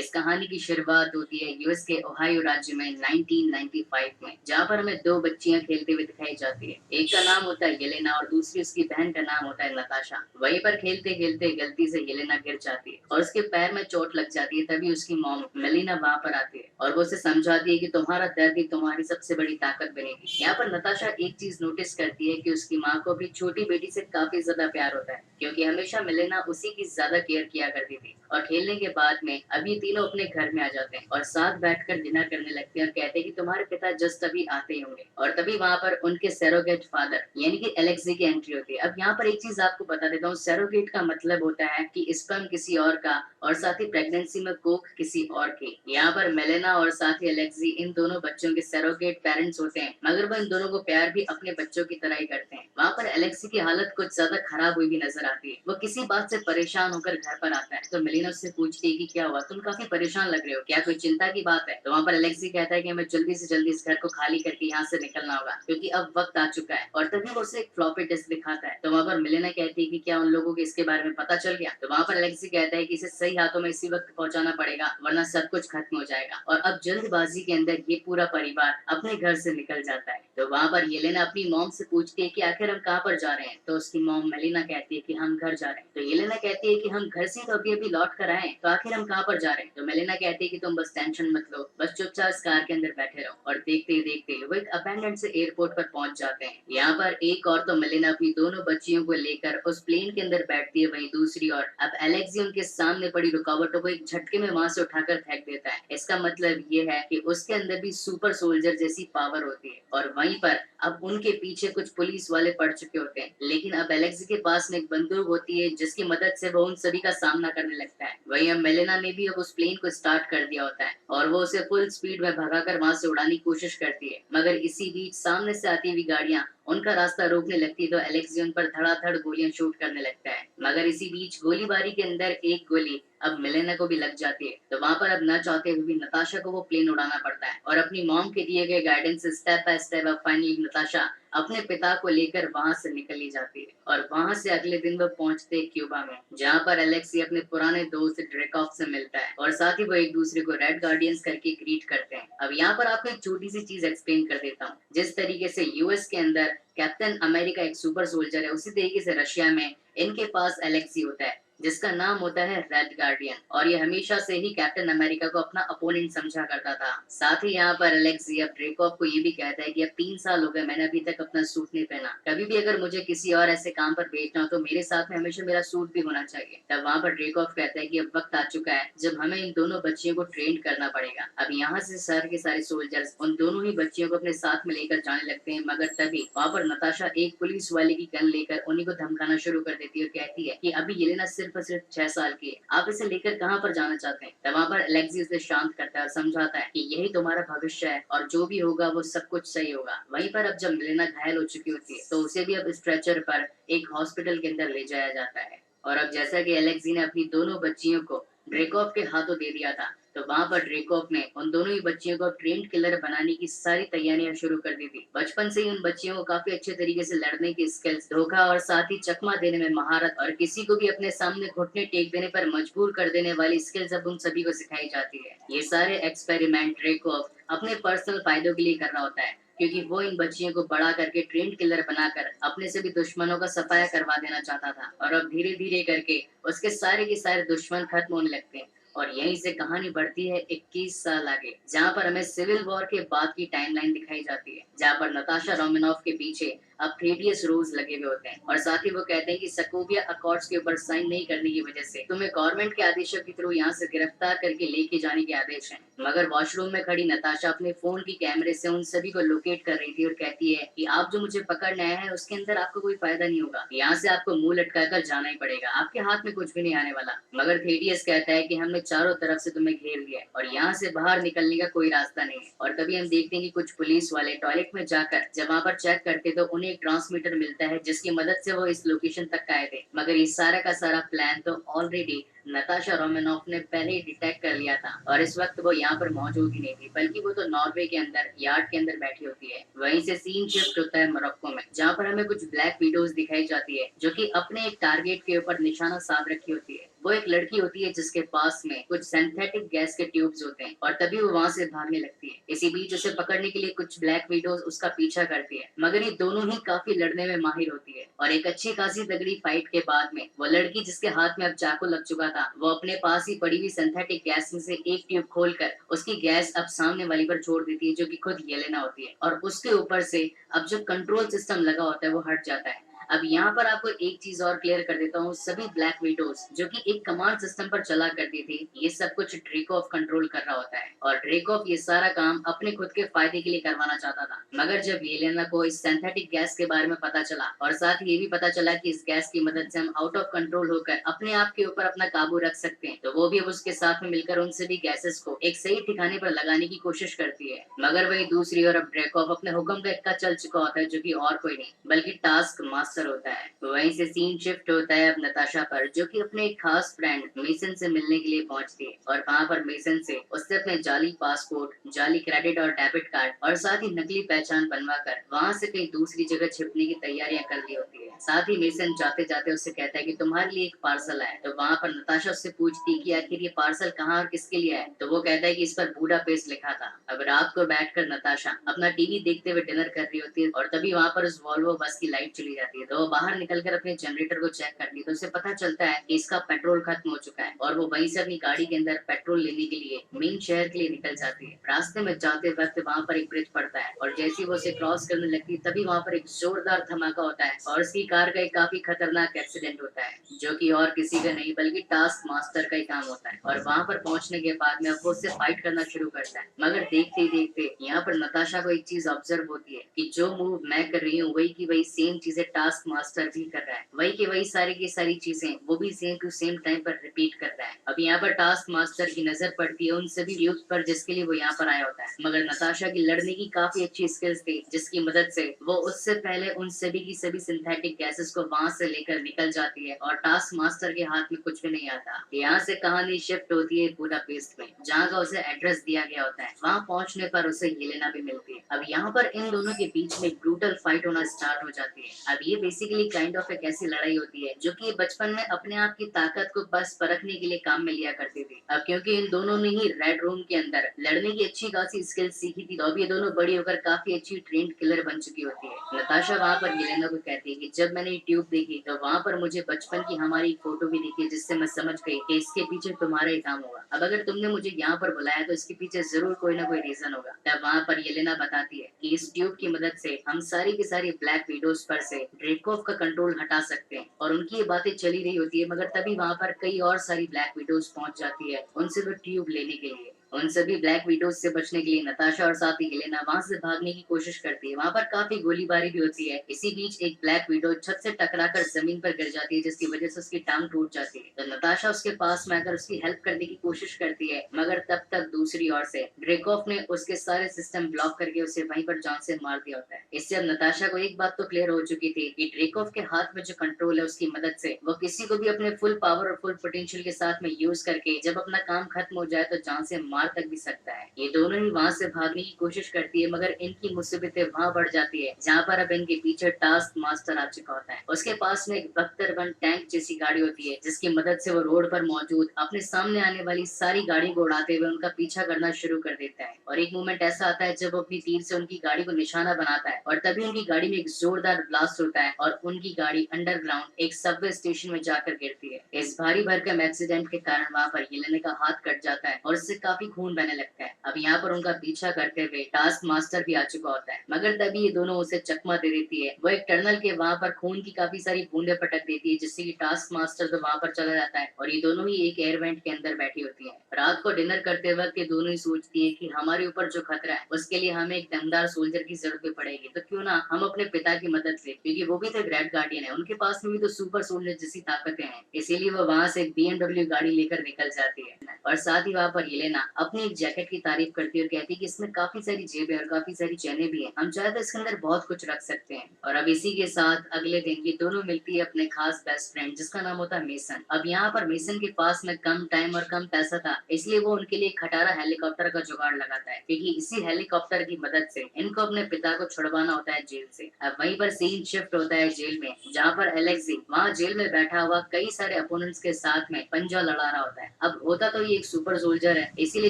इस कहानी की शुरुआत होती है यूएस के ओहायो राज्य में 1995 में, जहाँ पर हमें दो बच्चियां खेलते हुए दिखाई जाती है। एक का नाम होता है येलेना और दूसरी उसकी बहन का नाम होता है नताशा। वहीं पर खेलते खेलते गलती से येलेना गिर जाती है और उसके पैर में चोट लग जाती है। तभी उसकी मॉम मेलिना वहाँ पर आती है और वो उसे समझाती है कि तुम्हारा दर्द ही तुम्हारी सबसे बड़ी ताकत बनेगी। यहाँ पर नताशा एक चीज नोटिस करती है कि उसकी माँ को अपनी छोटी बेटी से काफी ज्यादा प्यार होता है, क्योंकि हमेशा मेलिना उसी की ज्यादा केयर किया करती थी। और खेलने के बाद में अब ये तीनों अपने घर में आ जाते हैं और साथ बैठकर डिनर करने लगते हैं और कहते हैं कि तुम्हारे पिता जस्ट अभी आते ही होंगे। और तभी वहाँ पर उनके सैरोगेट फादर यानी कि एलेक्सी की एंट्री होती है। अब यहाँ पर एक चीज आपको बता देता हूँ, सैरोगेट का मतलब होता है कि स्पर्म किसी और का और साथ ही प्रेगनेंसी में कोख किसी और की। यहाँ पर मेलेना और साथ ही एलेक्सी इन दोनों बच्चों के सैरोगेट पेरेंट्स होते हैं, मगर वो इन दोनों को प्यार भी अपने बच्चों की तरह ही करते हैं। वहाँ पर एलेक्सी की हालत कुछ ज्यादा खराब हुई भी नजर आती है। वो किसी बात से परेशान होकर घर पर आता है तो मेलिना उससे पूछती है कि क्या हुआ, तुम काफी परेशान लग रहे हो, क्या कोई चिंता की बात है। तो वहाँ पर एलेक्सी कहता है कि हमें जल्दी से जल्दी इस घर को खाली करके यहाँ से निकलना होगा, क्योंकि अब वक्त आ चुका है। और तभी वो उसे एक फ्लॉपी डिस्क दिखाता है। तो वहाँ पर मेलिना कहती है कि क्या उन लोगों को इसके बारे में पता चल गया। तो वहाँ पर एलेक्सी कहता है कि इसे सही हाथों में इसी वक्त पहुंचाना पड़ेगा, वरना सब कुछ खत्म हो जाएगा। और अब जल्दबाजी के अंदर ये पूरा परिवार अपने घर से निकल जाता है। तो वहाँ पर येलेना अपनी मॉम से पूछती है कि आखिर हम कहाँ पर जा रहे हैं। तो उसकी मॉम मेलिना कहती है कि हम घर जा रहे हैं। तो येलेना कहती है कि हम घर से तो अभी अभी लौट कर आए, तो आखिर हम कहाँ पर जा रहे हैं। तो मेलिना कहती है कि तुम बस टेंशन मत लो, बस चुपचाप इस कार के अंदर बैठे रहो। और देखते ही देखते वो एक अबैंडन से एयरपोर्ट पर पहुंच जाते हैं। यहाँ पर एक और तो मेलिना अपनी दोनों बच्चियों को लेकर उस प्लेन के अंदर बैठती है, वहीं दूसरी और अब एलेक्सी उनके सामने पड़ी रुकावटों को एक झटके में वहां से उठाकर फेंक देता है। इसका मतलब ये है कि उसके अंदर भी सुपर सोल्जर जैसी पावर होती है। और वहीं पर अब उनके पीछे कुछ पुलिस वाले पड़ चुके होते हैं, लेकिन अब एलेक्सी के पास में एक बंदूक होती है जिसकी मदद से वो उन सभी का सामना करने लगता है। वहीं अब मेलेना ने भी अब उस प्लेन को स्टार्ट कर दिया होता है और वो उसे फुल स्पीड में भगाकर वहां से उड़ाने की कोशिश करती है, मगर इसी बीच सामने से आती हुई गाड़ियां उनका रास्ता रोकने लगती है। तो एलेक्सी उन पर धड़ाधड़ गोलियां शूट करने लगता है, मगर इसी बीच गोलीबारी के अंदर एक गोली अब मिलेना को भी लग जाती है। तो वहां पर अब न चाहते हुए भी नताशा को वो प्लेन उड़ाना पड़ता है और अपनी मॉम के दिए गए गाइडेंस से स्टेप बाय स्टेप अब फाइनली नताशा अपने पिता को लेकर वहां से निकली जाती है। और वहां से अगले दिन वो पहुंचते क्यूबा में, जहां पर एलेक्सी अपने पुराने दोस्त ड्रेकॉफ से मिलता है और साथ ही वो एक दूसरे को रेड गार्डियंस करके ग्रीट करते हैं। अब यहाँ पर आपको एक छोटी सी चीज एक्सप्लेन कर देता हूँ। जिस तरीके से यूएस के अंदर कैप्टन अमेरिका एक सुपर सोल्जर है, उसी तरीके से रशिया में इनके पास एलेक्सी होता है जिसका नाम होता है रेड गार्डियन, और ये हमेशा से ही कैप्टन अमेरिका को अपना अपोनेंट समझा करता था। साथ ही यहाँ पर एलेक्सी अब ड्रेकॉफ को ये भी कहता है कि अब 3 साल हो गए मैंने अभी तक अपना सूट नहीं पहना, कभी भी अगर मुझे किसी और ऐसे काम पर भेजना हो तो मेरे साथ में हमेशा मेरा सूट भी होना चाहिए। तब वहाँ पर ड्रेकॉफ कहता है कि अब वक्त आ चुका है जब हमें इन दोनों बच्चियों को ट्रेन करना पड़ेगा। अब यहाँ से शहर के सारे सोल्जर्स उन दोनों ही बच्चियों को अपने साथ में लेकर जाने लगते हैं, मगर तभी वहाँ पर नताशा एक पुलिस वाले की गन लेकर उन्हीं को धमकाना शुरू कर देती है और कहती है कि अभी येलेना सिर्फ और सिर्फ 6 साल की है, आप इसे लेकर कहाँ पर जाना चाहते हैं। तब वहाँ पर एलेक्सी उसे शांत करता है और समझाता है कि यही तुम्हारा भविष्य है और जो भी होगा वो सब कुछ सही होगा। वहीं पर अब जब मिलेना घायल हो चुकी होती है तो उसे भी अब स्ट्रेचर पर एक हॉस्पिटल के अंदर ले जाया जाता है। और अब जैसा कि एलेक्सी ने अपनी दोनों बच्चियों को ड्रेकॉफ के हाथों दे दिया था, तो वहाँ पर ड्रेकॉफ ने उन दोनों ही बच्चियों को ट्रेंड किलर बनाने की सारी तैयारियां शुरू कर दी थी। बचपन से ही उन बच्चियों को काफी अच्छे तरीके से लड़ने की स्किल्स, धोखा और साथ ही चकमा देने में महारत और किसी को भी अपने सामने घुटने टेक देने पर मजबूर कर देने वाली स्किल्स अब उन सभी को सिखाई जाती है। ये सारे एक्सपेरिमेंट ड्रेकॉफ अपने पर्सनल फायदों के लिए कर रहा होता है, क्योंकि वो इन बच्चियों को बड़ा करके ट्रेंड किलर बनाकर अपने से भी दुश्मनों का सफाया करवा देना चाहता था। और अब धीरे धीरे करके उसके सारे के सारे दुश्मन खत्म होने लगते हैं और यहीं से कहानी बढ़ती है 21 साल आगे, जहाँ पर हमें सिविल वॉर के बाद की टाइमलाइन दिखाई जाती है, जहाँ पर नताशा रोमानोफ के पीछे अब थेडियस रोज लगे हुए होते हैं और साथ ही वो कहते हैं कि सकोविया अकॉर्ड्स के ऊपर साइन नहीं करने की वजह से तुम्हें गवर्नमेंट के आदेशों के थ्रू यहाँ से गिरफ्तार करके लेके जाने के आदेश हैं। मगर वॉशरूम में खड़ी नताशा अपने फोन की कैमरे से उन सभी को लोकेट कर रही थी और कहती है कि आप जो मुझे पकड़ने आए हैं उसके अंदर आपको कोई फायदा नहीं होगा, यहाँ से आपको मुंह लटका कर जाना ही पड़ेगा, आपके हाथ में कुछ भी नहीं आने वाला। मगर थेडियस कहता है कि हमने चारों तरफ से तुम्हें घेर लिया है और यहाँ से बाहर निकलने का कोई रास्ता नहीं है। और तभी हम देखते हैं कि कुछ पुलिस वाले टॉयलेट में जाकर जब वहाँ पर चेक करते तो उन्हें एक ट्रांसमीटर मिलता है जिसकी मदद से वो इस लोकेशन तक आए थे, मगर इस सारा का सारा प्लान तो ऑलरेडी नताशा रोमानोफ ने पहले ही डिटेक्ट कर लिया था और इस वक्त वो यहाँ पर मौजूद ही नहीं थी, बल्कि वो तो नॉर्वे के अंदर यार्ड के अंदर बैठी होती है। वहीं से सीन शिफ्ट होता है मोरक्को में, जहाँ पर हमें कुछ ब्लैक विडोज दिखाई जाती है जो कि अपने एक टारगेट के ऊपर निशाना साध रखी होती है। वो एक लड़की होती है जिसके पास में कुछ सिंथेटिक गैस के ट्यूब्स होते हैं और तभी वो वहाँ से भागने लगती है। इसी बीच उसे पकड़ने के लिए कुछ ब्लैक विडोज उसका पीछा करती है, मगर ये दोनों ही काफी लड़ने में माहिर होती है और एक अच्छी खासी तगड़ी फाइट के बाद में वो लड़की जिसके हाथ में अब चाकू लग चुका था, वो अपने पास ही पड़ी हुई सिंथेटिक गैस में से एक ट्यूब खोलकर उसकी गैस अब सामने वाली पर छोड़ देती है, जो कि खुद येलेना होती है। और उसके ऊपर से अब जो कंट्रोल सिस्टम लगा होता है वो हट जाता है। अब यहाँ पर आपको एक चीज और क्लियर कर देता हूँ, सभी ब्लैक विडोज जो कि एक कमांड सिस्टम पर चला करती थी, ये सब कुछ ड्रेकोव कंट्रोल कर रहा होता है और ड्रेकोव ये सारा काम अपने खुद के फायदे के लिए करवाना चाहता था। मगर जब येलेना को इस सिंथेटिक गैस के बारे में पता चला और साथ ही ये भी पता चला कि इस गैस की मदद से हम आउट ऑफ कंट्रोल होकर अपने आप के ऊपर अपना काबू रख सकते हैं, तो वो भी अब उसके साथ में मिलकर उन सभी गैसेस को एक सही ठिकाने पर लगाने की कोशिश करती है। मगर वही दूसरी ओर अब ड्रेकोव अपने हुक्म का इक्का चल चुका होता है, जो कि और कोई नहीं बल्कि टास्क मास्टर होता है। वहीं से सीन शिफ्ट होता है अब नताशा पर, जो कि अपने एक खास फ्रेंड मेसन से मिलने के लिए पहुंचती है और वहां पर मेसन से उससे अपने जाली पासपोर्ट, जाली क्रेडिट और डेबिट कार्ड और साथ ही नकली पहचान बनवा कर वहां से कहीं दूसरी जगह छिपने की तैयारियां कर ली होती है। साथ ही मेसन जाते जाते उससे कहता है कि तुम्हारे लिए एक पार्सल आया, तो वहां पर नताशा उससे पूछती है कि आखिर ये पार्सल कहाँ और किसके लिए है, तो वो कहता है कि इस पर बूडापेस्ट लिखा था। अब रात को बैठकर नताशा अपना टीवी देखते हुए डिनर कर रही होती है और तभी वहां पर उस वॉल्वो बस की लाइट चली जाती है, तो वो बाहर निकलकर अपने जनरेटर को चेक करती है, तो उसे पता चलता है कि इसका पेट्रोल खत्म हो चुका है और वो वहीं से अपनी गाड़ी के अंदर पेट्रोल लेने के लिए मेन शहर के लिए निकल जाती है। रास्ते में जाते वक्त वहाँ पर एक ब्रिज पड़ता है और जैसे ही वो उसे क्रॉस करने लगती है तभी वहाँ पर एक जोरदार धमाका होता है और उसकी कार का एक काफी खतरनाक एक्सीडेंट होता है, जो कि और किसी का नहीं बल्कि टास्क मास्टर का ही काम होता है। और वहाँ पर पहुंचने के बाद में अब वो उससे फाइट करना शुरू करता है, मगर देखते ही देखते यहाँ पर नताशा को एक चीज ऑब्जर्व होती है कि जो मूव मैं कर रही हूँ वही की वही सेम चीजें टास्क मास्टर भी कर रहा है, वही की वही सारी की सारी चीजें वो भी सेम टू सेम टाइम पर रिपीट कर रहा है। अब यहाँ पर टास्क मास्टर की नजर पड़ती है उन सभी यूथ पर जिसके लिए वो यहाँ पर आया होता है, मगर नताशा की लड़ने की काफी अच्छी स्किल्स थी, जिसकी मदद से वो उससे पहले उन सभी की सभी सिंथेटिक गैसेस को वहां से लेकर निकल जाती है और टास्क मास्टर के हाथ में कुछ भी नहीं आता। यहाँ से कहानी शिफ्ट होती है बुडापेस्ट में, जहाँ का उसे एड्रेस दिया गया होता है। वहाँ पहुँचने पर उसे येलेना भी मिलती है। अब यहाँ पर इन दोनों के बीच में ब्रूटल फाइट होना स्टार्ट हो जाती है। अब ये बेसिकली काइंड ऑफ एक ऐसी लड़ाई होती है जो कि बचपन में अपने आप की ताकत को बस परखने के लिए काम में लिया करती थी। अब क्योंकि इन दोनों ने ही रेड रूम के अंदर लड़ने की अच्छी खासी स्किल सीखी थी, तो अब ये दोनों बड़ी होकर काफी अच्छी ट्रेंड किलर बन चुकी होती है। नताशा वहाँ पर येलेना को कहती है कि जब मैंने ये ट्यूब देखी तो वहाँ पर मुझे बचपन की हमारी फोटो भी दिखी, जिससे मैं समझ गई कि इसके पीछे तुम्हारा ही काम होगा। अब अगर तुमने मुझे यहाँ पर बुलाया तो इसके पीछे जरूर कोई ना कोई रीजन होगा। तब वहाँ पर येलेना बताती है कि इस ट्यूब की मदद से हम सारी की सारी ब्लैक विडोज पर से ड्रेकोव का कंट्रोल हटा सकते हैं। और उनकी ये बातें चली रही होती है, मगर तभी वहाँ पर कई और सारी ब्लैक विडोज पहुंच जाती है उनसे वो ट्यूब लेने के लिए। उन सभी ब्लैक विडोज से बचने के लिए नताशा और साथ ही येलेना वहां से भागने की कोशिश करती है। वहां पर काफी गोलीबारी भी होती है। इसी बीच एक ब्लैक विडो छत से टकराकर जमीन पर गिर जाती है, जिसकी वजह से उसकी टांग टूट जाती है। तो नताशा उसके पास में आकर उसकी हेल्प करने की कोशिश करती है, मगर तब तक दूसरी ओर से ड्रेकोव ने उसके सारे सिस्टम ब्लॉक करके उसे वहीं पर जान से मार दिया होता है। इससे अब नताशा को एक बात तो क्लियर हो चुकी थी कि ड्रेकोव के हाथ में जो कंट्रोल है उसकी मदद से वो किसी को भी अपने फुल पावर और फुल पोटेंशियल के साथ में यूज करके जब अपना काम खत्म हो जाए तो जान से मार तक भी सकता है। ये दोनों ही वहाँ से भागने की कोशिश करती है, मगर इनकी मुसीबतें वहाँ बढ़ जाती है जहाँ पर अब इनके पीछे टास्क मास्टर आ चुका होता है। उसके पास में एक बख्तरबंद टैंक जैसी गाड़ी होती है, जिसकी मदद से वो रोड पर मौजूद अपने सामने आने वाली सारी गाड़ी को उड़ाते हुए उनका पीछा करना शुरू कर देता है। और एक मोमेंट ऐसा आता है जब वो अपनी तीर से उनकी गाड़ी को निशाना बनाता है और तभी उनकी गाड़ी में एक जोरदार ब्लास्ट होता है और उनकी गाड़ी अंडरग्राउंड एक सबवे स्टेशन में जाकर गिरती है। इस भारी भरकम एक्सीडेंट के कारण वहाँ पर येलेना का हाथ कट जाता है और इससे काफी खून बहने लगता है। अब यहाँ पर उनका पीछा करते हुए टास्क मास्टर भी आ चुका होता है, मगर तभी ये दोनों उसे चकमा दे देती है। वो एक टनल के वहाँ पर खून की काफी सारी बूंदे पटक देती है, जिससे कि टास्क मास्टर तो वहाँ पर चला जाता है और ये दोनों ही एक एयर वेंट के अंदर बैठी होती है। रात को डिनर करते वक्त ये दोनों ही सोचती है कि हमारे ऊपर जो खतरा है उसके लिए हमें एक दमदार सोल्जर की जरूरत भी पड़ेगी, तो क्यों ना हम अपने पिता की मदद ले, क्योंकि वो भी तो एक रेड गार्डियन है, उनके पास में भी तो सुपर सोल्जर जैसी ताकतें हैं। इसीलिए वो वहाँ से एक BMW गाड़ी लेकर निकल जाती है और साथ ही वहाँ पर येलेना अपनी एक जैकेट की तारीफ करती है और कहती है कि इसमें काफी सारी जेबें और काफी सारी चैनें भी हैं, हम चाहे तो इसके अंदर बहुत कुछ रख सकते हैं। और अब इसी के साथ अगले दिन ये दोनों मिलती है अपने खास बेस्ट फ्रेंड जिसका नाम होता है मेसन। अब यहाँ पर मेसन के पास में कम टाइम और कम पैसा था, इसलिए वो उनके लिए खटारा हेलीकॉप्टर का जुगाड़ लगाता है, क्योंकि इसी हेलीकॉप्टर की मदद से इनको अपने पिता को छुड़वाना होता है जेल से। अब वहीं पर सीन शिफ्ट होता है जेल में, जहाँ पर एलेक्सी वहाँ जेल में बैठा हुआ कई सारे अपोनेंट्स के साथ में पंजा लड़ा रहा होता है। अब होता तो ये एक सुपर सोल्जर है, इसीलिए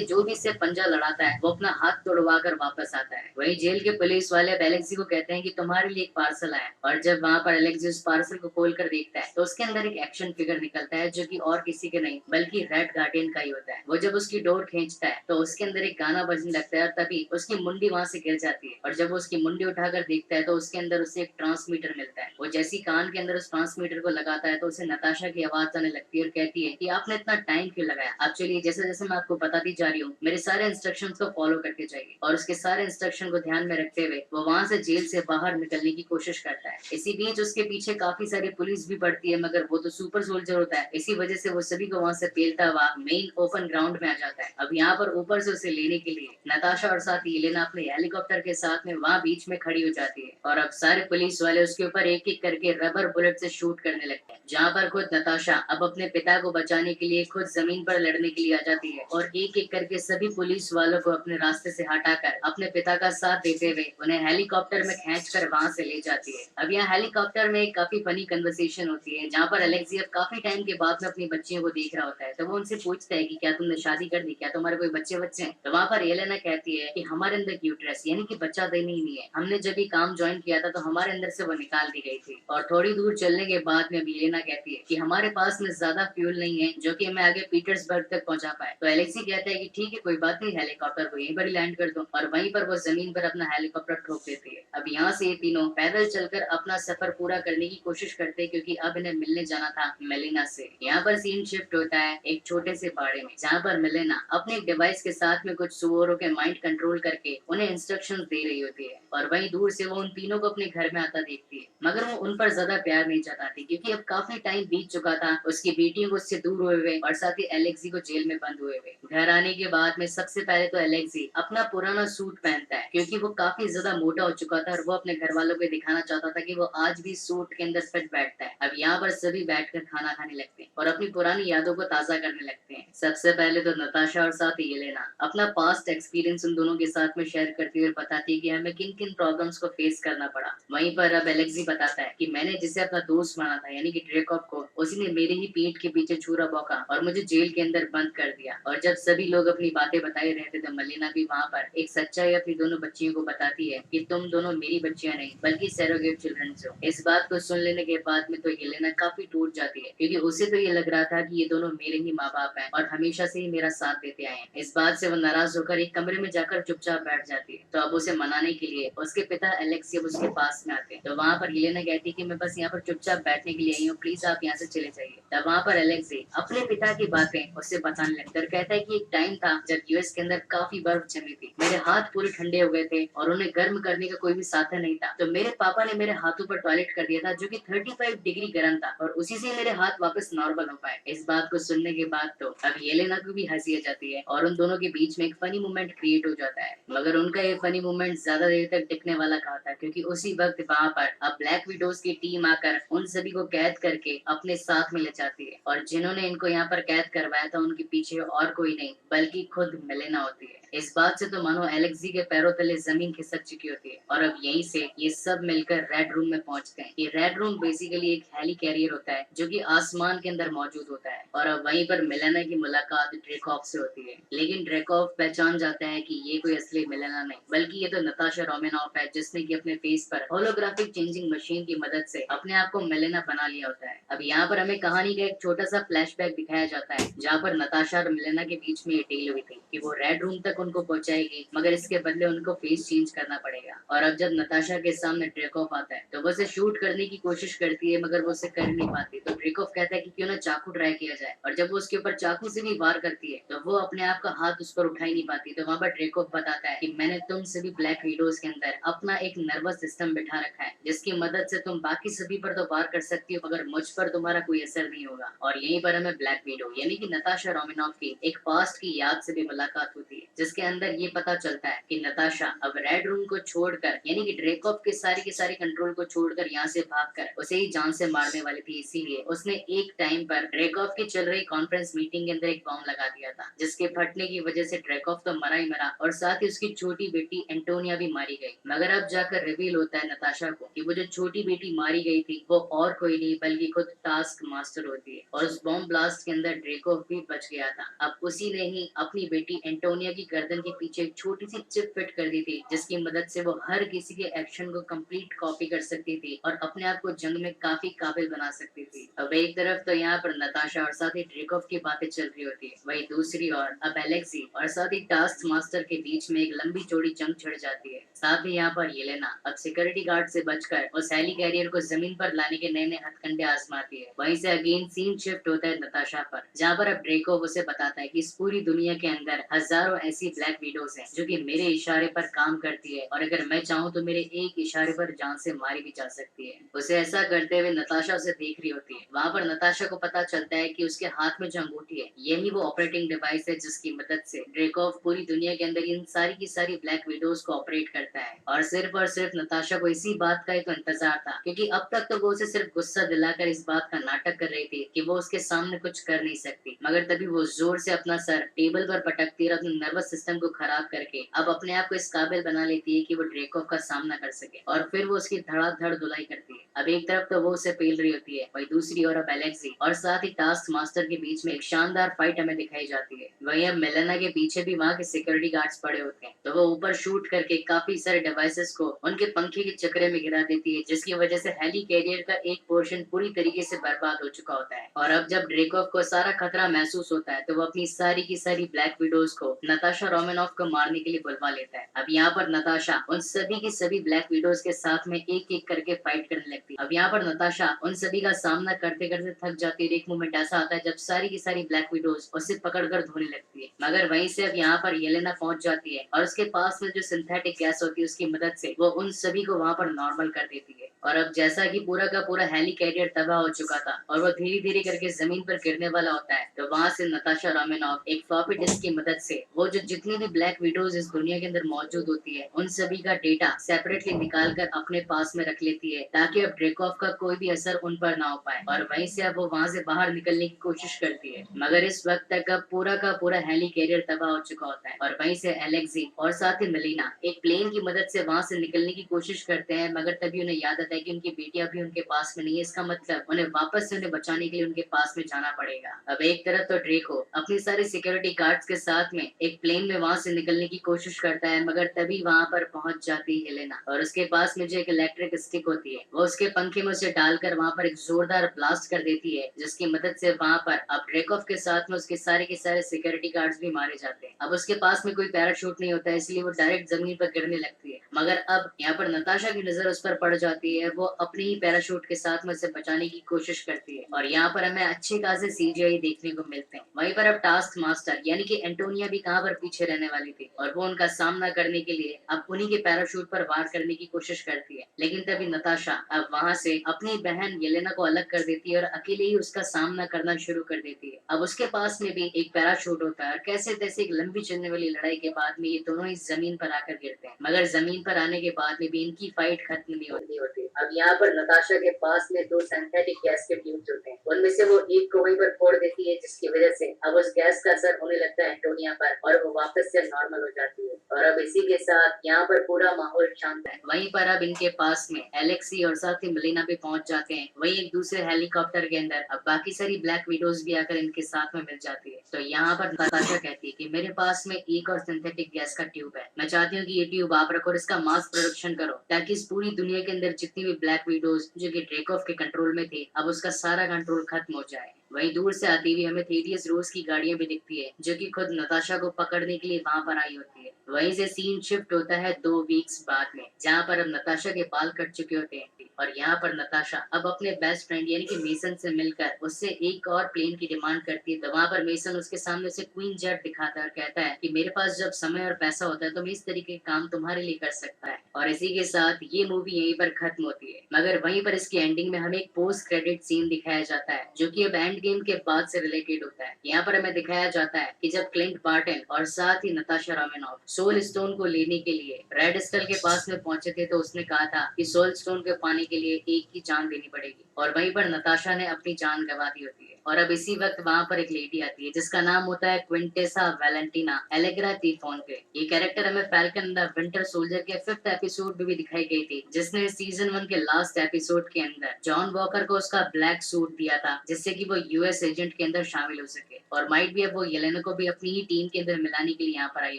जो भी इससे पंजा लड़ाता है वो अपना हाथ तोड़वा कर वापस आता है। वही जेल के पुलिस वाले अब एलेक्सी को कहते हैं कि तुम्हारे लिए एक पार्सल आया, और जब वहाँ पर एलेक्सी उस पार्सल को खोल कर देखता है तो उसके अंदर एक एक्शन फिगर निकलता है, जो कि और किसी के नहीं बल्कि रेड गार्डियन का ही होता है। वो जब उसकी डोर खींचता है तो उसके अंदर एक गाना बजने लगता है, और तभी उसकी मुंडी वहाँ से गिर जाती है। और जब वो उसकी मुंडी उठाकर देखता है तो उसके अंदर उसे एक ट्रांसमीटर मिलता है। वो जैसी कान के अंदर उस ट्रांसमीटर को लगाता है तो उसे नताशा की आवाज आने लगती है और कहती है कि आपने इतना टाइम क्यों लगाया। आप चलिए, जैसे जैसे मैं आपको बताती जा रही हूँ मेरे सारे इंस्ट्रक्शन को फॉलो करके जाइए। और उसके सारे इंस्ट्रक्शन को ध्यान में रखते हुए वो वहाँ से जेल से बाहर निकलने की कोशिश करता है। इसी बीच उसके पीछे काफी सारी पुलिस भी पड़ती है, मगर वो तो सुपर सोल्जर होता है, इसी वजह से वो सभी को वहाँ से पेलता हुआ मेन ओपन ग्राउंड में आ जाता है। अब यहाँ पर ऊपर से उसे लेने के लिए नताशा और साथ येलेना अपने हेलीकॉप्टर के साथ में वहाँ बीच में खड़ी हो जाती है, और अब सारे पुलिस वाले उसके ऊपर एक एक करके रबर बुलेट से शूट करने लगते हैं। जहाँ पर खुद नताशा अब अपने पिता को बचाने के लिए खुद जमीन पर लड़ने के लिए आ जाती है, और एक एक करके सभी पुलिस वालों को अपने रास्ते से हटाकर अपने पिता का साथ देते हुए उन्हें हेलीकॉप्टर में खींच कर वहाँ से ले जाती है। अब यहाँ हेलीकॉप्टर में एक काफी फनी कन्वर्सेशन होती है, जहाँ पर अलेक्सी अब काफी टाइम के बाद में अपनी बच्चियों को देख रहा होता है, तो वो उनसे पूछता है कि क्या तुमने शादी कर दी, क्या तुम्हारे कोई बच्चे बच्चे हैं। तो वहाँ पर येलेना कहती है कि हमारे अंदर यूट्रस यानी कि बच्चा देनी ही नहीं है, हमने जब ये काम ज्वाइन किया था तो हमारे अंदर से वो निकाल दी गई थी। और थोड़ी दूर चलने के बाद में येलेना कहती है कि हमारे पास में ज्यादा फ्यूल नहीं है जो कि हमें आगे पीटर्सबर्ग तक पहुंचा पाए। तो एलेक्सी कहता है कि ठीक है, कोई बात नहीं, हेलीकॉप्टर को यहीं पर ही लैंड कर दो, और वहीं पर वो जमीन पर अपना हेलीकॉप्टर ठोक देती है। अब यहाँ से ये तीनों पैदल चलकर अपना सफर पूरा करने की कोशिश करते हैं, क्योंकि अब इन्हें मिलने जाना था मेलिना से। यहाँ पर सीन शिफ्ट होता है एक छोटे से बाड़े में, जहाँ पर मेलिना अपने एक डिवाइस के साथ में कुछ सुअरों के माइंड कंट्रोल करके उन्हें इंस्ट्रक्शंस दे रही होती है, और वहीं दूर से वो उन तीनों को अपने घर में आता देखती है, मगर वो उन पर ज्यादा प्यार नहीं जताती, क्योंकि अब काफी टाइम बीत चुका था उसकी बेटियों को उससे दूर हुए हुए, और साथ ही एलेक्सी को जेल में बंद हुए हुए। घर आने के बाद में सबसे पहले तो एलेक्सी अपना पुराना सूट पहनता है, क्योंकि वो काफी ज्यादा मोटा हो चुका था, और वो अपने घर वालों को दिखाना चाहता था कि वो आज भी सूट के अंदर फिट बैठता है। अब यहाँ पर सभी बैठकर खाना खाने लगते हैं और अपनी पुरानी यादों को ताजा करने लगते हैं। सबसे पहले तो नताशा और साथ ही येलेना अपना पास्ट एक्सपीरियंस उन दोनों के साथ में शेयर करती हुए बताती है कि हमें किन किन प्रॉब्लम्स को फेस करना पड़ा। वहीं पर अब एलेक्सी बताता है कि मैंने जिसे अपना दोस्त माना था यानी कि ड्रेकॉफ को, उसी ने मेरे ही पीठ के पीछे छुरा भौंका और मुझे जेल के अंदर बंद कर दिया। और जब सभी लोग अपनी बातें बताए रहे थे तो मलिना भी वहाँ पर एक सच्चाई अपनी दोनों बच्चियों को बताती है कि तुम दोनों मेरी बच्चियां नहीं बल्कि सैरोगेट चिल्ड्रन हो। इस बात को सुन लेने के बाद में तो येलेना काफी टूट जाती है, क्योंकि उसे तो ये लग रहा था कि ये दोनों मेरे ही माँ बाप हैं और हमेशा से ही मेरा साथ देते आए हैं। इस बात से वो नाराज होकर एक कमरे में जाकर चुपचाप बैठ जाती है। तो अब उसे मनाने के लिए उसके पिता एलेक्सी अब उसके पास में आते हैं। तो वहाँ पर येलेना कहती है कि मैं बस यहाँ पर चुपचाप बैठने के लिए आई हूँ, प्लीज आप यहाँ से चले जाइए। तब वहाँ पर एलेक्सी अपने पिता की बातें उससे बताने लगता है, कहता है कि एक टाइम था जब यूएस के अंदर काफी बर्फ जमी थी, मेरे हाथ पूरे ठंडे हो गए थे और उन्हें गर्म करने का कोई भी साधन नहीं था, तो मेरे पापा ने मेरे हाथों पर टॉयलेट कर दिया था जो कि 35 डिग्री गर्म था, और उसी से मेरे हाथ वापस नॉर्मल हो पाए। इस बात को सुनने के बाद तो अब येलेना को भी हंसी आ जाती है और उन दोनों के बीच में एक फनी मोमेंट क्रिएट हो जाता है, मगर उनका ये फनी मोमेंट ज्यादा देर तक टिकने वाला कहा था, क्योंकि उसी वक्त वहाँ पर अब ब्लैक विडोज की टीम आकर उन सभी को कैद करके अपने साथ में ले जाती है, और जिन्होंने इनको यहाँ पर कैद करवाया था उनके पीछे और कोई नहीं बल्कि खुद मेलेना होती है। इस बात से तो मानो एलेक्सी के पैरों तले जमीन खिसक चुकी होती है, और अब यहीं से ये सब मिलकर रेड रूम में पहुंचते हैं। ये रेड रूम बेसिकली एक हेली कैरियर होता है जो कि आसमान के अंदर मौजूद होता है, और अब वहीं पर मेलेना की मुलाकात ड्रेकॉफ से होती है। लेकिन ड्रेकॉफ पहचान जाता है कि ये कोई असली मेलेना नहीं बल्कि ये तो नताशा रोमानॉफ है, जिसने की अपने फेस पर होलोग्राफिक चेंजिंग मशीन की मदद से अपने आप को मेलेना बना लिया होता है। अब यहाँ पर हमें कहानी का एक छोटा सा फ्लैशबैक दिखाया जाता है, जहाँ पर नताशा और मेलेना के बीच में ये डील हुई थी कि वो रेड रूम तक उनको पहुंचाएगी, मगर इसके बदले उनको फेस चेंज करना पड़ेगा। और अब जब नताशा के सामने ड्रेकॉफ आता है तो वो उसे शूट करने की कोशिश करती है, मगर वो उसे कर नहीं पाती। तो ड्रेकॉफ कहता है कि क्यों ना चाकू ट्राई किया जाए, और जब वो उसके ऊपर चाकू से भी वार करती है तो वो अपने आप का हाथ उस पर उठा ही नहीं पाती। तो वहाँ पर ड्रेकॉफ बताता है कि मैंने तुम सभी ब्लैक विडोज के अंदर अपना एक नर्वस सिस्टम बिठा रखा है, जिसकी मदद से तुम बाकी सभी पर तो वार कर सकती हो मगर मुझ पर तुम्हारा कोई असर नहीं होगा। और यहीं पर हमें ब्लैक विडो यानी कि नताशा रोमानॉफ की एक पास्ट की याद से भी मुलाकात होती है, जिसके अंदर ये पता चलता है कि नताशा अब रेड रूम को छोड़कर यानी कि ड्रेकॉफ के सारे कंट्रोल को छोड़कर यहाँ से भागकर उसे ही जान से मारने वाली थी। इसीलिए उसने एक टाइम पर ड्रेकॉफ की चल रही कॉन्फ्रेंस मीटिंग के अंदर एक बॉम्ब लगा दिया था, जिसके फटने की वजह से ड्रेकॉफ तो मरा ही मरा और साथ ही उसकी छोटी बेटी एंटोनिया भी मारी गई। मगर अब जाकर रिवील होता है नताशा को कि वो जो छोटी बेटी मारी गई थी वो और कोई नहीं बल्कि खुद टास्क मास्टर होती है, और उस बॉम्ब ब्लास्ट के अंदर ड्रेकोव भी बच गया था। अब उसी ने ही अपनी बेटी एंटोनिया की गर्दन के पीछे एक छोटी सी चिप फिट कर दी थी, जिसकी मदद से वो हर किसी के एक्शन को कंप्लीट कॉपी कर सकती थी और अपने आप को जंग में काफी काबिल बना सकती थी। अब एक तरफ तो यहाँ पर नताशा और साथ ही ड्रेकोव की बातें चल रही होती है, वही दूसरी ओर अब एलेक्सी और साथ ही टास्क मास्टर के बीच में एक लंबी चौड़ी जंग छिड़ जाती है। साथ ही यहाँ पर येलेना अब सिक्योरिटी गार्ड से बचकर उस हेली कैरियर को जमीन पर लाने के नए नए हथकंडे आजमाती है। वहीं से अगेन सीन शिफ्ट होता है नताशा पर, जहाँ पर अब ड्रेको उसे बताता है कि इस पूरी दुनिया के अंदर हजारों ऐसी ब्लैक विडोज हैं जो कि मेरे इशारे पर काम करती है, और अगर मैं चाहूँ तो मेरे एक इशारे पर जान से मारी भी जा सकती है। उसे ऐसा करते हुए नताशा उसे देख रही होती है। वहाँ पर नताशा को पता चलता है कि उसके हाथ में जो अंगूठी है यही वो ऑपरेटिंग डिवाइस है जिसकी मदद से ड्रेकोव पूरी दुनिया के अंदर इन सारी की सारी ब्लैक विडोज को ऑपरेट करता है। और सिर्फ नताशा को इसी बात का ही तो इंतजार था, क्योंकि अब तक तो वो उसे सिर्फ गुस्सा दिलाकर इस बात का नाटक कर रही थी कि वो उसके सामने कुछ कर नहीं सकती, मगर तभी वो जोर से अपना सर टेबल पर पटकती है और अपने नर्वस सिस्टम को खराब करके अब अपने आप को इस काबिल बना लेती है कि वो ड्रेकोव का सामना कर सके, और फिर वो उसकी धड़ाधड़ धुलाई करती है। अब एक तरफ तो वो उसे पेल रही होती है, वही दूसरी ओर अब एलेक्सी और साथ ही टास्क मास्टर के बीच में एक शानदार फाइट हमें दिखाई जाती है। वही अब मेलेना के पीछे भी वहाँ के सिक्योरिटी गार्ड्स पड़े होते हैं, तो वो ऊपर शूट करके काफी सारे डिवाइसेस को उनके पंखे के चक्रे में गिरा देती है, जिसकी वजह से हेली कैरियर का एक पोर्शन पूरी तरीके से बर्बाद हो चुका होता है। और अब जब ड्रेकोव को सारा खतरा महसूस होता है तो वो अपनी सारी की सारी ब्लैक विडोज को नताशा रोमानोफ को मारने के लिए बुलवा लेता है। अब यहाँ पर नताशा उन सभी की सभी ब्लैक विडोज के साथ में एक एक करके फाइट करने लगती है। अब यहाँ पर नताशा उन सभी का सामना करते करते थक जाती है। एक मोमेंट ऐसा आता है जब सारी की सारी ब्लैक विडोज उसे पकड़कर धोने लगती है, मगर वहीं से अब यहाँ पर येलेना पहुंच जाती है और उसके पास में जो सिंथेटिक गैस होती है उसकी मदद से वो उन सभी को वहाँ पर नॉर्मल कर देती है। और अब जैसा कि पूरा का पूरा हेली कैरियर तबाह हो चुका था और वो धीरे धीरे करके जमीन पर गिरने वाला होता है, तो वहाँ से नताशा रोमानोफ एक फ्लॉपी डिस्क की मदद से वो जो जितनी भी ब्लैक विडोज इस दुनिया के अंदर मौजूद होती है उन सभी का डेटा सेपरेटली निकाल कर अपने पास में रख लेती है, ताकि अब ड्रेकोव का कोई भी असर उन पर ना हो पाए। और वहीं से अब वो वहाँ से बाहर निकलने की कोशिश करती है, मगर इस वक्त तक अब पूरा का पूरा हेली कैरियर तबाह हो चुका होता है। और वहीं से एलेक्सी और साथ ही मेलिना एक प्लेन की मदद से वहाँ से निकलने की कोशिश करते हैं, मगर तभी उन्हें याद आता है कि उनकी बेटियां भी उनके पास में नहीं है। इसका मतलब उन्हें वापस से उन्हें बचाने के लिए उनके पास में जाना पड़ेगा। अब एक तरफ तो ड्रेको अपनी सारी सिक्योरिटी गार्ड्स के साथ में एक प्लेन में वहाँ से निकलने की कोशिश करता है, मगर तभी वहाँ पर पहुंच जाती है हेलेना और उसके पास में जो एक इलेक्ट्रिक स्टिक होती है वो उसके पंखे में उसे डालकर वहाँ पर एक जोरदार ब्लास्ट कर देती है, जिसकी मदद से वहाँ पर अब ड्रेकोव के साथ में उसके सारे के सारे सिक्योरिटी गार्ड्स भी मारे जाते हैं। अब उसके पास में कोई पैराशूट नहीं होता है, इसलिए वो डायरेक्ट जमीन पर गिरने लगती है, मगर अब यहाँ पर नताशा की नजर उस पर पड़ जाती है। वो अपने ही पैराशूट के साथ में उसे बचाने की कोशिश करती है और यहाँ पर हमें अच्छे खासे सीजीआई देखने को मिलते हैं। वहीं पर अब टास्क मास्टर यानी कि एंटोनिया भी कहाँ पर पीछे रहने वाली थी और वो उनका सामना करने के लिए अब उन्हीं के पैराशूट पर वार करने की कोशिश करती है, लेकिन तभी नताशा अब वहाँ से अपनी बहन येलेना को अलग कर देती है और अकेले ही उसका सामना करना शुरू कर देती है। अब उसके पास में भी एक पैराशूट होता है और कैसे तैसे एक लंबी चलने वाली लड़ाई के बाद में ये दोनों ही जमीन पर आकर गिरते हैं, मगर जमीन पर आने के बाद में भी इनकी फाइट खत्म नहीं होती। अब यहाँ पर नताशा के पास में दो सिंथेटिक गैस के ट्यूब्स होते हैं, उनमें से वो एक को वहीं पर फोड़ देती है, जिसकी वजह से अब उस गैस का असर होने लगता है एंटोनिया पर और वो वापस से नॉर्मल हो जाती है। और अब इसी के साथ यहाँ पर पूरा माहौल शांत है। वहीं पर अब इनके पास में एलेक्सी और साथ ही मेलिना भी पहुंच जाते हैं। वही एक दूसरे हेलीकॉप्टर के अंदर अब बाकी सारी ब्लैक विडोज भी आकर इनके साथ में मिल जाती है। तो यहाँ पर नताशा कहती है कि मेरे पास में एक और सिंथेटिक गैस का ट्यूब है, मैं चाहती हूँ कि ये ट्यूब आप रखो और इसका मास प्रोडक्शन करो, ताकि इस पूरी दुनिया के अंदर जितनी भी ब्लैक विडोज जो कि ड्रेकोव के कंट्रोल में थे अब उसका सारा कंट्रोल खत्म हो जाए। वहीं दूर से आती हुई हमें थेडियस रोज की गाड़ियां भी दिखती है, जो कि खुद नताशा को पकड़ने के लिए वहां पर आई होती है। वहीं से सीन शिफ्ट होता है 2 वीक्स बाद में, जहां पर अब नताशा के बाल कट चुके होते हैं और यहाँ पर नताशा अब अपने बेस्ट फ्रेंड यानी कि मेसन से मिलकर उससे एक और प्लेन की डिमांड करती है। तो वहाँ पर मेसन उसके सामने उसे क्वीन जेट दिखाता है और कहता है कि मेरे पास जब समय और पैसा होता है तो मैं इस तरीके के काम तुम्हारे लिए कर सकता है। और इसी के साथ ये मूवी यहीं पर खत्म होती है। मगर वहीं पर इसकी एंडिंग में हमें एक पोस्ट क्रेडिट सीन दिखाया जाता है जो कि अब एंड गेम के बाद से रिलेटेड होता है। यहाँ पर हमें दिखाया जाता है कि जब क्लिंट बार्टन और साथ ही नताशा रोमानोफ सोल स्टोन को लेने के लिए रेड स्टल के पास में पहुंचे थे तो उसने कहा था कि सोल स्टोन को पाने के लिए एक ही जान देनी पड़ेगी और वहीं पर नताशा ने अपनी जान गंवा दी होती है। और अब इसी वक्त वहाँ पर एक लेडी आती है जिसका नाम होता है क्विंटेसा वैलेंटिना एलेग्रा टीफोंटे। ये कैरेक्टर हमें फैल्कन द विंटर सोल्जर के 5th एपिसोड में भी दिखाई गई थी जिसने सीजन 1 के लास्ट एपिसोड के अंदर जॉन वॉकर को उसका ब्लैक सूट दिया था जिससे कि वो यूएस एजेंट के अंदर शामिल हो सके और माइट भी अब वो येलेना को भी अपनी ही टीम के अंदर मिलाने के लिए यहाँ पर आई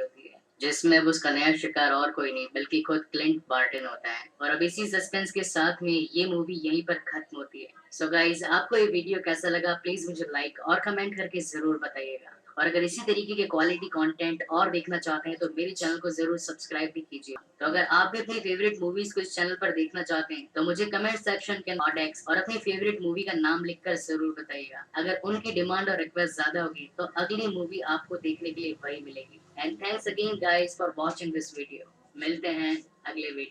होती है जिसमें अब उसका नया शिकार और कोई नहीं बल्कि खुद क्लिंट बार्टन होता है। और अब इसी सस्पेंस के साथ में ये मूवी यहीं पर खत्म होती है। सो गाइज, आपको ये वीडियो कैसा लगा प्लीज मुझे लाइक और कमेंट करके जरूर बताइएगा। और अगर इसी तरीके के क्वालिटी कंटेंट और देखना चाहते हैं तो मेरे चैनल को जरूर सब्सक्राइब भी कीजिए। तो अगर आप भी अपनी फेवरेट मूवीज को इस चैनल पर देखना चाहते हैं तो मुझे कमेंट सेक्शन के नॉट और अपनी फेवरेट मूवी का नाम लिखकर जरूर बताइएगा। अगर उनकी डिमांड और रिक्वेस्ट ज्यादा होगी तो अगली मूवी आपको देखने के लिए वही मिलेगी। And thanks again guys for watching this video. मिलते हैं अगले वीडियो।